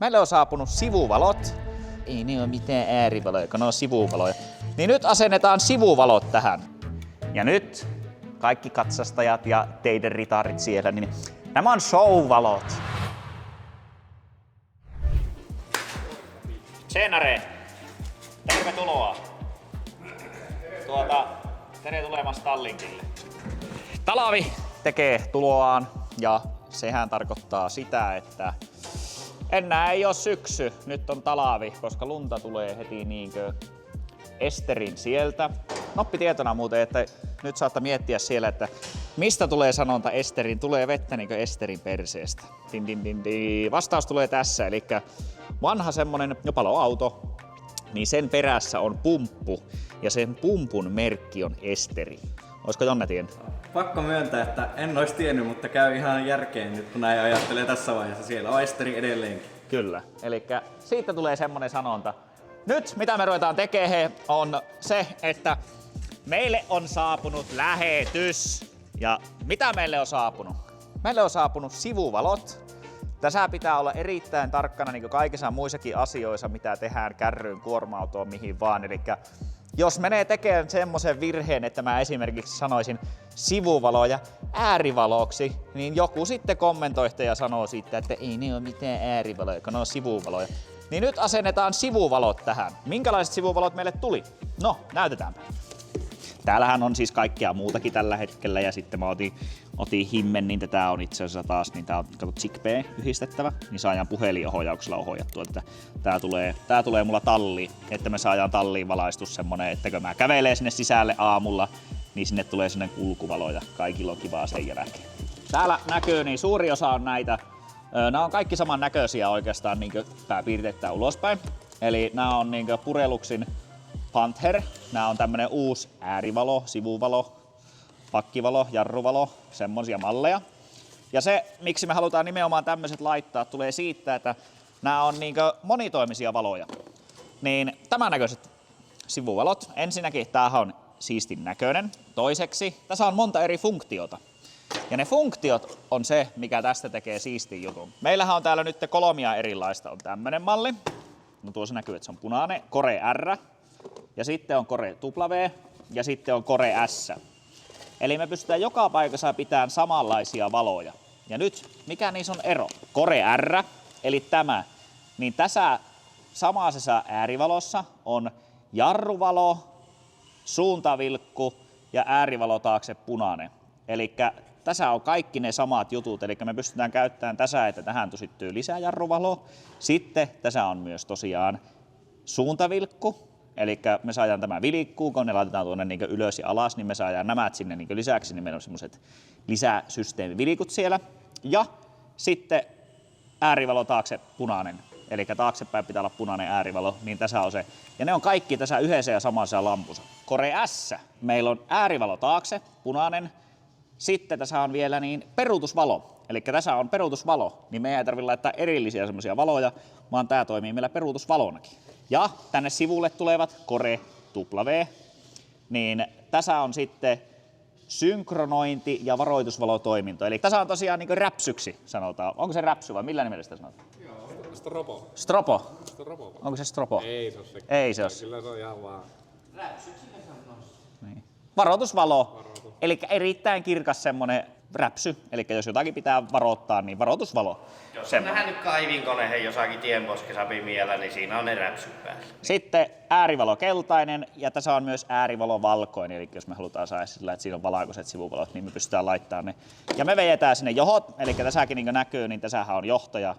Meille on saapunut sivuvalot. Ei ne ole mitään äärivaloja, kun ne on sivuvaloja. Niin nyt asennetaan sivuvalot tähän. Ja nyt kaikki katsastajat ja teidän ritarit siellä, niin nämä on showvalot. Tsenare, tervetuloa. Tere tulemasta Tallinkille. Talavi tekee tuloaan ja sehän tarkoittaa sitä, että enää ei ole syksy, nyt on talavi, koska lunta tulee heti niinkö esterin sieltä. Noppitietona muuten, että nyt saatte miettiä siellä, että mistä tulee sanonta esterin, tulee vettä niinkö esterin perseestä. Din, din, din, din. Vastaus tulee tässä, eli vanha semmonen jopaloauto, niin sen perässä on pumppu ja sen pumpun merkki on esteri. Olisiko Jonne tiennyt? Pakko myöntää, että en olisi tiennyt, mutta käy ihan järkeen nyt, kun näin ajattelee tässä vaiheessa. Siellä on esteri edelleenkin. Kyllä, eli siitä tulee semmonen sanonta. Nyt mitä me ruvetaan tekemään on se, että meille on saapunut lähetys. Ja mitä meille on saapunut? Meille on saapunut sivuvalot. Tässä pitää olla erittäin tarkkana niin kuin kaikissa muissakin asioissa, mitä tehdään kärryyn, kuorma-autoon, mihin vaan. Eli jos menee tekemään semmoisen virheen, että mä esimerkiksi sanoisin sivuvaloja äärivaloksi, niin joku sitten kommentoi ja sanoo siitä, että ei ne ole mitään äärivaloja, kun ne on sivuvaloja. Niin nyt asennetaan sivuvalot tähän. Minkälaiset sivuvalot meille tuli? No, näytetäänpä. Täällähän on siis kaikkea muutakin tällä hetkellä ja sitten mä otin himmen, niin tätä on itse asiassa taas, niin tää on Zigbee yhdistettävä, niin saadaan puhelinohjauksella ohjattua, että tää tulee mulla talliin, että me saadaan talliin valaistus semmonen, että kun mä kävelee sinne sisälle aamulla, niin sinne tulee sinne kulkuvalo ja kaikilla on kivaa sen jälkeen. Täällä näkyy, niin suuri osa on näitä, nämä on kaikki saman näköisiä oikeastaan niin pääpiirteittäin ulospäin, eli nämä on niin Pureluxin Panther. Nää on tämmönen uusi äärivalo, sivuvalo, pakkivalo, jarruvalo, semmosia malleja. Ja se, miksi me halutaan nimenomaan tämmöiset laittaa, tulee siitä, että nämä on niinkö monitoimisia valoja. Niin tämän näköiset sivuvalot. Ensinnäkin tämähän on siistin näköinen. Toiseksi tässä on monta eri funktiota. Ja ne funktiot on se, mikä tästä tekee siistin jutun. Meillähän on täällä nyt 3 erilaista. On tämmönen malli. No tuossa näkyy, että se on punainen. Core R. Ja sitten on Core W ja sitten on Core S. Eli me pystytään joka paikassa pitämään samanlaisia valoja. Ja nyt, mikä niissä on ero? Core R, eli tämä, niin tässä samaisessa äärivalossa on jarruvalo, suuntavilkku ja äärivalo taakse punainen. Eli tässä on kaikki ne samat jutut, eli me pystytään käyttämään tässä, että tähän syttyy lisää jarruvalo. Sitten tässä on myös tosiaan suuntavilkku. Eli me saadaan tämä vilikkuu, kun ne laitetaan tuonne niin ylös ja alas, niin me saadaan nämä sinne niin lisäksi, niin meillä on semmoiset lisäsysteemivilikut siellä. Ja sitten äärivalo taakse punainen. Eli taaksepäin pitää olla punainen äärivalo, niin tässä on se. Ja ne on kaikki tässä yhdessä ja samassa lampussa. Core S, meillä on äärivalo taakse, punainen. Sitten tässä on vielä niin peruutusvalo. Eli tässä on peruutusvalo, niin me ei tarvitse laittaa erillisiä semmoisia valoja, vaan tämä toimii meillä peruutusvalonakin. Ja tänne sivulle tulevat Core W, niin tässä on sitten synkronointi ja varoitusvalotoiminto. Eli tässä on tosiaan niin kuin räpsyksi sanotaan. Onko se räpsy vai millä nimellä sitä sanotaan? Joo, strobo. Strobo? Strobo. Onko se strobo? Ei se ole se. Ei se ole. Kyllä se on ihan vaan. Räpsyksi ne sanoo. Niin. Varoitusvalo. Eli erittäin kirkas semmonen räpsy. Eli jos jotakin pitää varoittaa, niin varoitusvalo. Jos on nähnyt kaivinkoneen jossakin tienposkessa pimiellä, niin siinä on ne räpsyt päällä. Sitten äärivalo keltainen ja tässä on myös äärivalo valkoinen. Eli jos me halutaan saada sillä, että siinä on valkoiset sivuvalot, niin me pystytään laittamaan ne. Ja me vedetään sinne johot. Eli tässäkin niin kuin näkyy, niin tässähän on johtaja,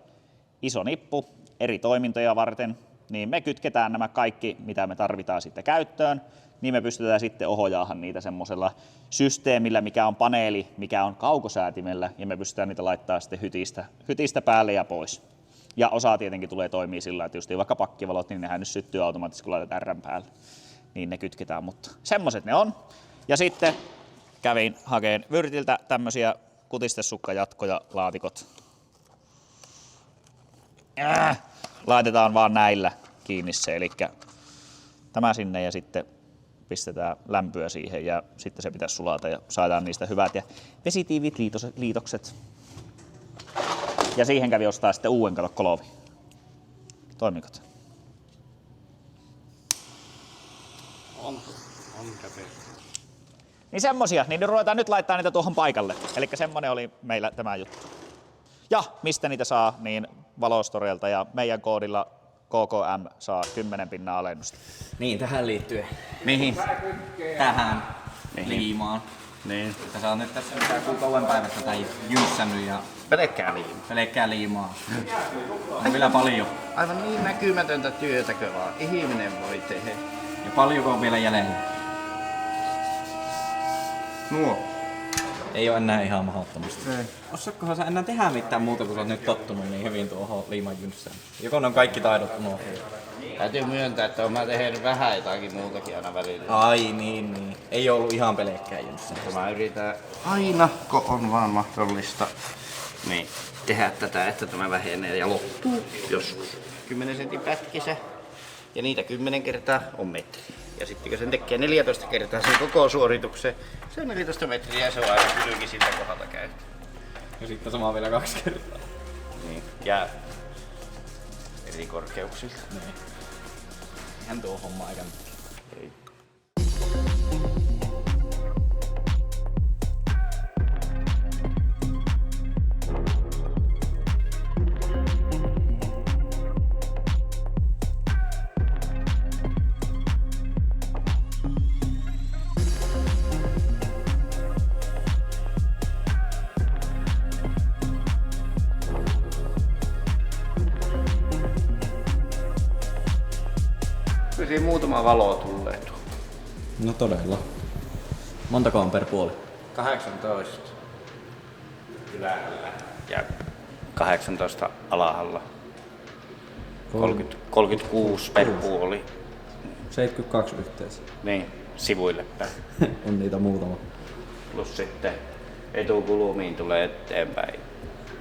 iso nippu eri toimintoja varten. Niin me kytketään nämä kaikki, mitä me tarvitaan sitten käyttöön. Niin me pystytään sitten ohjaamaan niitä semmoisella systeemillä, mikä on paneeli, mikä on kaukosäätimellä, ja me pystytään niitä laittaa sitten hytistä päälle ja pois. Ja osa tietenkin tulee toimia sillä, että just vaikka pakkivalot, niin nehän nyt syttyy automaattisesti, kun laitetaan R:n päälle. Niin ne kytketään, mutta semmoset ne on. Ja sitten kävin hakeen Vyrtiltä tämmösiä kutistesukkajatkoja laatikot. Laitetaan vaan näillä kiinni se, eli tämä sinne ja sitten pistetään lämpöä siihen ja sitten se pitäisi sulata ja saadaan niistä hyvät ja vesitiivit liitokset. Ja siihen kävi ostaa sitten uuden kolovi. Toimiko se? On käteen. Niin semmosia, niin ruvetaan nyt laittaa niitä tuohon paikalle. Elikkä semmonen oli meillä tämä juttu. Ja mistä niitä saa, niin Valostoreelta ja meidän koodilla KKM saa 10% alennusta. Niin, tähän liittyen. Mihin? Tähän liimaan. Niin. Sä oot nyt tässä kuukauden päivästä tai jyssännyt ja Pelkkää liimaa. liimaa. On vielä paljon. Aivan niin näkymätöntä työtäkö vaan ihminen voi tehdä. Ja paljonko on vielä jäljellä? Nuo. Ei oo enää ihan mahdottomasti. Osaatkohan sä enää tehdä mitään muuta, kun sä oot nyt tottunut niin hyvin tuohon liiman jynssään? Joko ne on kaikki taidot unohtunut? Täytyy myöntää, että oon mä tehnyt vähän jotakin muutakin aina välillä. Ai niin. Ei oo ollut ihan pelkkää jynssää. Mä yritän aina, kun on vaan mahdollista, niin tehdä tätä, että tämä vähenee ja loppuu joskus 10 sentin pätkissä. Ja niitä 10 kertaa on metri. Ja sitten kun sen tekee 14 kertaa sen koko suorituksen, se on 14 metriä ja se on aina kylläkin siltä kohdalta käyty. Ja sitten sama vielä 2 kertaa. Niin. Ja eri korkeuksilta. Hän tuo homma aika. Ei. Kyllä siinä muutama valo tulee tuolla. No todella. Montako on per puoli? 18 ylällä ja 18 alhaalla. 36 per puoli. 72 yhteensä. Niin, sivuille päin. On niitä muutama. Plus sitten etukulumiin tulee eteenpäin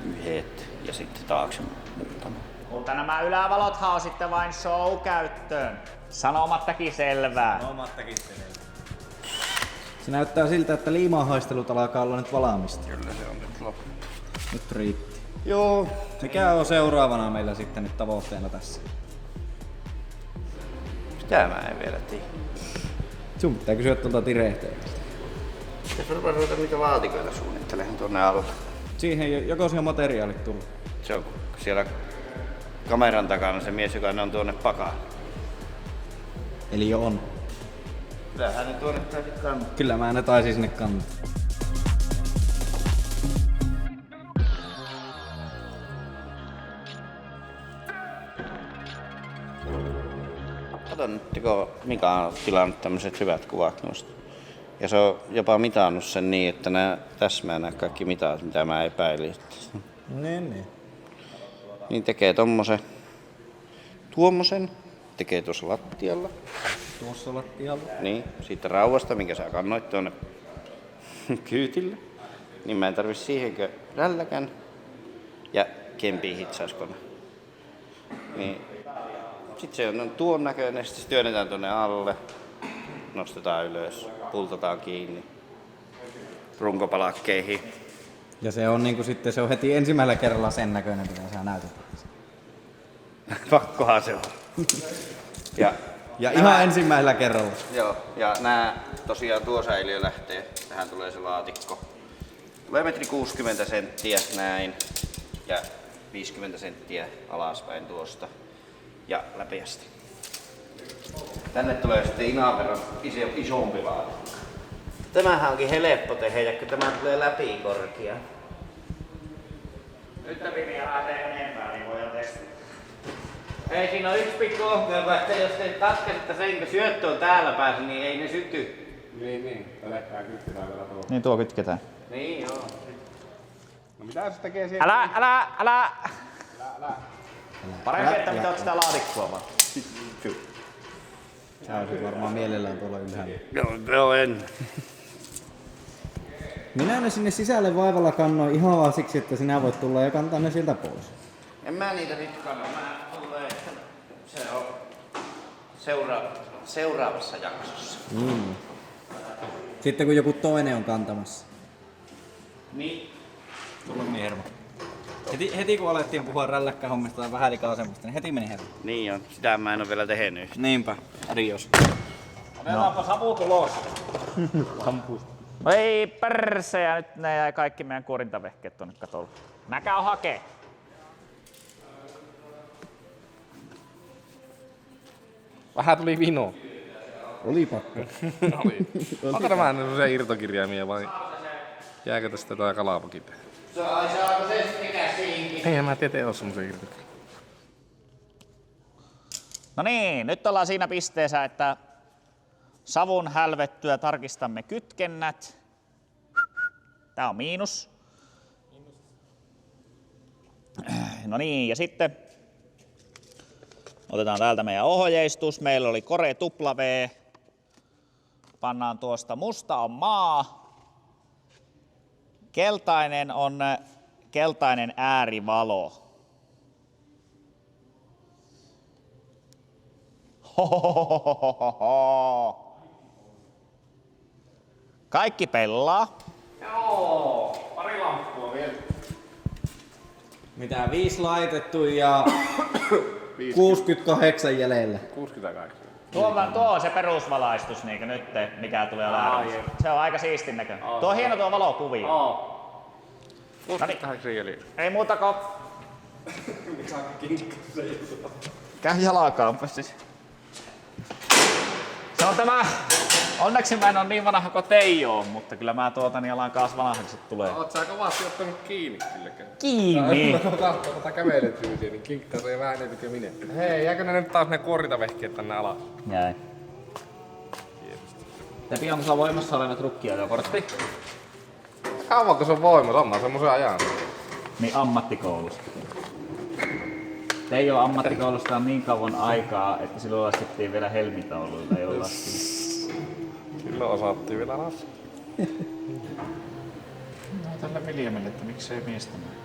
yhdet ja sitten taakse muutama. Mutta nämä ylävalothan on sitten vain show-käyttöön. Sanomattakin selvää. Se näyttää siltä, että liimahaistelut alkaa olla nyt valaamista. Kyllä se on nyt loppu. Nyt riitti. Joo. Mikä on seuraavana meillä sitten nyt tavoitteena tässä? Sitä mä en vielä tiedä. Sun pitää kysyä tuolta direkteiltä. Tässä on ruveta niitä laatikoita suunnittelemaan tuonne alla. Siihen joko siihen materiaalit tullut. Se on siellä kameran takana se mies, joka ne on tuonne pakaan. Eli jo on. Kyllähän ne tuonne taisi kannattaa. Kyllä mä ne taisin sinne kantaa. Kato nyt, kun Mika on tilannut tämmöiset hyvät kuvat noista. Ja se on jopa mitannut sen niin, että nämä täsmää nämä kaikki mitat, mitä mä epäilin. Niin. Niin tekee tuommoisen, tekee tuossa lattialla. Tuossa lattialla. Niin, siitä rauvasta, minkä sä kannoit tuonne kyytille. Niin mä en tarvi siihenkö rälläkän ja kempiin hitsauskone. Niin. Sitten se on tuon näköinen, sitten se työnnetään tuonne alle. Nostetaan ylös, pultataan kiinni runkopalakkeihin. Ja se on niinku sitten se on heti ensimmäisellä kerralla sen näköinen, mitä sä näytät. Pakkohan se on. Ja ihan ensimmäisellä kerralla. Joo, ja tosiaan tuo säiliö lähtee, tähän tulee se laatikko. Tulee 1,60 senttiä näin ja 50 senttiä alaspäin tuosta ja läpeästi. Tänne tulee sitten Inan verran isompi laatikko. Tämähän onkin helppo tehdä, kun tämä tulee läpi korkea. Nyt tarvii lähteä enempää, niin voidaan testata. Ei, siinä on yksi pikku ongelma, että jos te katkesitte sen, kun syöttö on täällä päässä, niin ei ne syty. Niin. Tällä kytketään vielä tuohon. Niin tuo kytketään. Niin joo. No mitä se tekee siellä? Älä! Parempi, että mitä oot sitä laatikkoa vaan. Sä olisit varmaan mielellään tuolla ylhäällä. Joo, en. Minä ne sinne sisälle vaivalla kannoin ihan vaan siksi, että sinä voit tulla ja kantaa ne sieltä pois. En mä niitä nyt kanna. Mä tulee, se on seuraavassa jaksossa. Sitten kun joku toinen on kantamassa. Niin. Tulla niin hermo. Heti kun alettiin puhua rälläkkähommista tai vähän likaisemmasta, niin heti meni helppo. Niin on, sitä mä en oo vielä tehnyt. Niinpä, adios. Otetaanpa savu tulos. Ei perseä, nyt ne jäi kaikki meidän kuorintavehkeet tonne katolle. Mä käyn hakee. Vähän tuli vino. Oli pakko. Oli. Onko nämä semmosia irtokirjaimia vai jääkö tästä jotain kalapakin tehdä? Saako se mikä siinkin? Ei mä tiedä, ole semmosia irtokirjaimia. No niin, nyt ollaan siinä pisteessä, että savun hälvettyä tarkistamme kytkennät. Tää on miinus. No niin, ja sitten otetaan täältä meidän ohjeistus. Meillä oli Kore W. Pannaan tuosta musta on maa. Keltainen on keltainen äärivalo. Hohohohohoho. Kaikki pelaa. Joo, pari lamppua vielä. Mitä 5 laitettu ja 68 jäljellä. 68. Tuo on se perusvalaistus niinkö nyt, mikä tulee lähdössä. Se on aika siistin näköinen. Tuo on hieno tuo valokuvio. 68 jäljellä. Ei muuta kuin... Käy jalakaanpa siis. Se on tämä... Onneksi mä en ole niin vanha kuin Teijo, mutta kyllä mä niin alan kaas vanhaksi tulee. Oot sä kovasti ottanut kiinni kylläkään? Kiinni! Katso, tätä kävelet tyysiä, niin kinkkaa se vähän enemmän kuin minä. Hei, jääkö ne nyt taas ne kuorintavehkeet tänne alas? Jäi. Tepi, onko sulla voimassa oleva trukkiajokortti? Kauanko se on voimassa? On mä semmosen ajan. Niin ammattikoulusta. Teijo ammattikoulusta on niin kauan aikaa, että silloin laskettiin vielä helmitauluilla, ei ole laskenut. Silloin osattiin vielä laskea. No tällä Viljamille, että miksei miestä näin.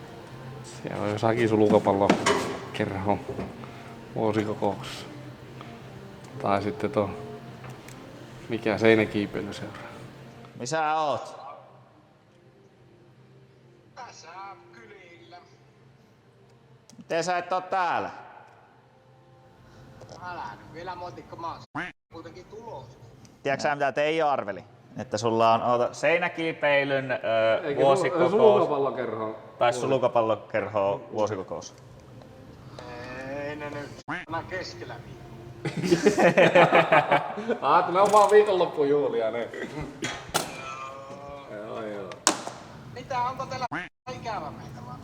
Siellä on jo Saki sulukapallo kerho vuosikokouksessa. Tai sitten tuo mikä seinäkiipeily seuraa. Missä sä oot? Tässä kylillä. Miten sä et oo täällä? Älä nyt vielä moitikko maassa. Kuitenkin tulos. Tiedätkö sä mitä Teijo arveli? Että sulla on seinäkiipeilyn vuosikokous Sulukapallokerho. tai sulukapallokerho vuosikokous. Ei ne nyt anna keskellä viikkoa. Ne on vaan viikonloppujuhlia ne. Joo. Mitä, onko teillä ikävä meitä vaan?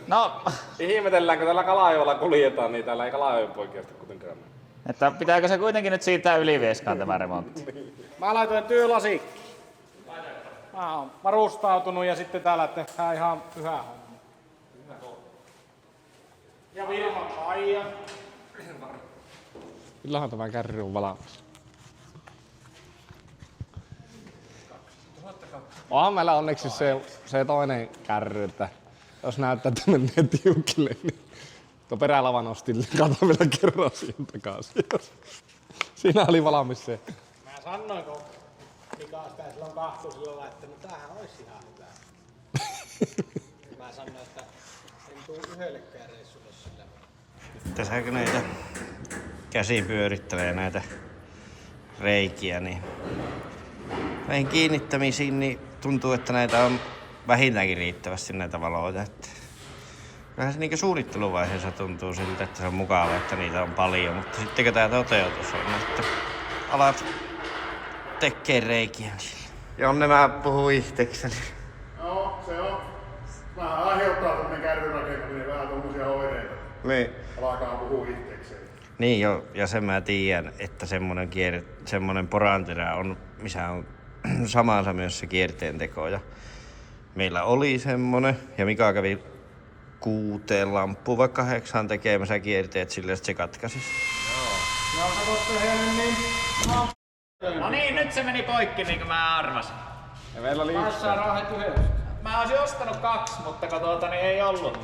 No, Ihmetelläänkö täällä Kalajoella kuljetaan, niin täällä ei Kalajoen poikkeasta kuitenkaan. että pitääkö se kuitenkin nyt siirtää Ylivieskaan tämä remontti? Mä laitoin työlasikki. Mä oon varustautunut ja sitten täällä tehdään ihan pyhä homma. Ja Vilman Maija. Milloinhan tämä kärry on valmis? Onhan meillä onneksi se toinen kärry, että jos näyttää, että menee tiukille, niin tuo perälava nosti, niin kato vielä kerran siihen takaisin. Siinä oli valmis se. Mä sanoin, kun Mika sitä silloin kahtui silloin, että no tämähän olisi ihan hyvä. Mä sanoin, että en tuu yhdellekään reissulle sillä. Tässä kun näitä käsi pyörittelee näitä reikiä, niin näihin kiinnittämisiin niin tuntuu, että näitä on vähintäänkin riittävästi näitä valoja. Kyllähän se niin suunnitteluvaiheessa tuntuu siltä, että se on mukava, että niitä on paljon, mutta sitten kun tämä toteutus on, että alat tekee reikiä. Jonne mä puhun itsekseni. Joo, se on. Vähän aiheuttaa tämmönen kärryrakentaminen vähän tommosia oireita. Niin. Alkaa puhua itsekseen. Niin jo, ja sen mä tiedän, että semmonen poranterä on, missä on samansa myös se kierteen teko. Ja meillä oli semmonen, ja Mika kävi 6 lamppuun vai 8 tekemässä kierteet silleen, että se katkaisi. No niin, nyt se meni poikki niin kuin mä arvasin. Ja meillä oli Mä olisin ostanut 2, mutta kun niin ei ollut.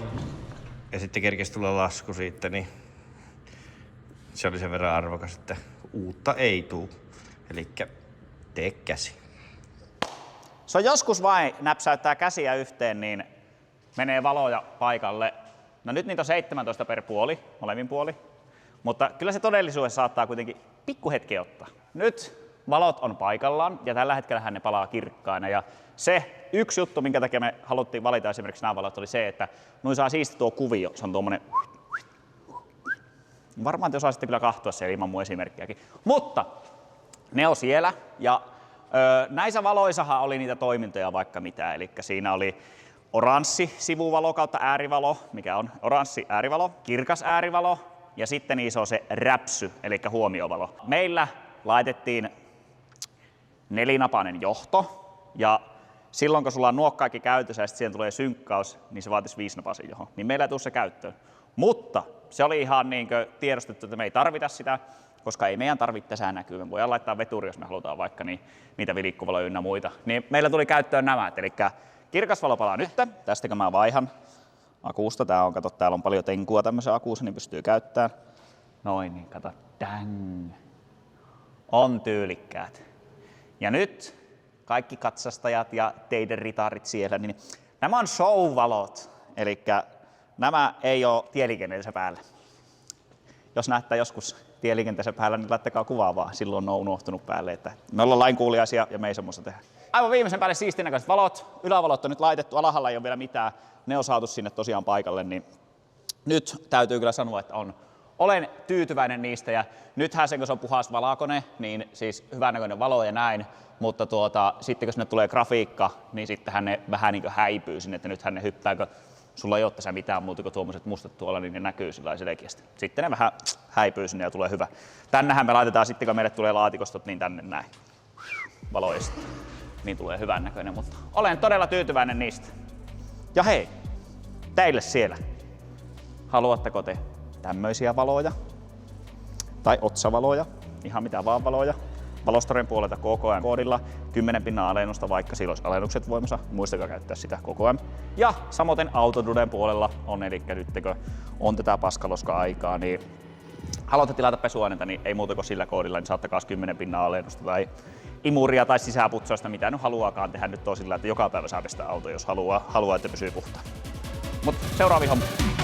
Ja sitten kerkesi tulla lasku siitä, niin se oli sen verran arvokas, että uutta ei tuu. Elikkä tee käsi. Se on joskus vain näpsäyttää käsiä yhteen, niin menee valoja paikalle. No nyt niitä on 17 per puoli, molemmin puoli. Mutta kyllä se todellisuudessa saattaa kuitenkin pikkuhetki ottaa. Nyt valot on paikallaan ja tällä hetkellä ne palaa kirkkaina. Ja se yksi juttu, minkä takia me haluttiin valita esimerkiksi nämä valot, oli se, että noin saa siisti tuo kuvio. Se on tuommoinen. Varmaan te osaisitte kyllä katsoa siellä ilman mun esimerkkiäkin. Mutta ne on siellä ja näissä valoissahan oli niitä toimintoja vaikka mitä. Eli siinä oli oranssi sivuvalo kautta äärivalo, mikä on oranssi äärivalo, kirkas äärivalo ja sitten iso se räpsy, eli huomiovalo. Meillä laitettiin 4-napainen johto ja silloin kun sulla on nuo kaikki käytössä ja sitten siihen tulee synkkaus, niin se vaatisi 5-napaisen johon. Niin meillä ei tule se käyttöön. Mutta se oli ihan niin kuin tiedostettu, että me ei tarvita sitä, koska ei meidän tarvitse tässä näkyä. Me voidaan laittaa veturi, jos me halutaan vaikka niitä vilikkuvaloja ynnä muita. Niin meillä tuli käyttöön nämä. Eli kirkas valo palaa nyt. Tästä kun mä vaihan akusta. Täällä on paljon tenkua tämmöisen akussa, niin pystyy käyttämään. Noin, niin kato. Dang. On tyylikkäät. Ja nyt kaikki katsastajat ja teidän ritarit siellä, niin nämä on show-valot. Eli nämä ei ole tieliikenteessä päällä. Jos näette joskus tieliikenteessä päällä, niin laittakaa kuvaa vaan. Silloin on unohtunut päälle. Että me ollaan lainkuuliaisia ja me ei semmoista tehdä. Aivan viimeisen päälle siistin näköiset valot. Ylävalot on nyt laitettu, alhaalla ei ole vielä mitään. Ne on saatu sinne tosiaan paikalle. Niin nyt täytyy kyllä sanoa, että olen tyytyväinen niistä. Ja nythän se, kun se on puhas valakone, niin siis hyvännäköinen valo ja näin. Mutta sitten kun sinne tulee grafiikka, niin sittenhän ne vähän niin kuin häipyy sinne. Että nythän ne hyppääkö. Sulla ei ole tässä mitään muuta kuin tuommoiset mustat tuolla, niin ne näkyy sillä selkeästi. Sitten ne vähän häipyy sinne ja tulee hyvä. Tännehän me laitetaan sitten, kun meille tulee laatikostot, niin tänne näin valoista. Niin tulee hyvän näköinen, mutta olen todella tyytyväinen niistä. Ja hei, teille siellä. Haluatteko te tämmöisiä valoja? Tai otsavaloja? Ihan mitä vaan valoja? Valostoren puolelta KKM-koodilla 10% alennusta, vaikka sillä olisi alennukset voimassa. Muistakaa käyttää sitä KKM. Ja samoin Autoduden puolella on, eli nyt kun on tätä paskaloska-aikaa, niin haluatte tilata pesuaineita, niin ei muuta kuin sillä koodilla, niin saatte 10% alennusta tai imuria tai sisäputsausta, mitä nyt haluaakaan tehdä nyt sillä, että joka päivä saa pestä auto, jos haluaa että pysyy puhtaan. Mutta seuraaviin hommiin.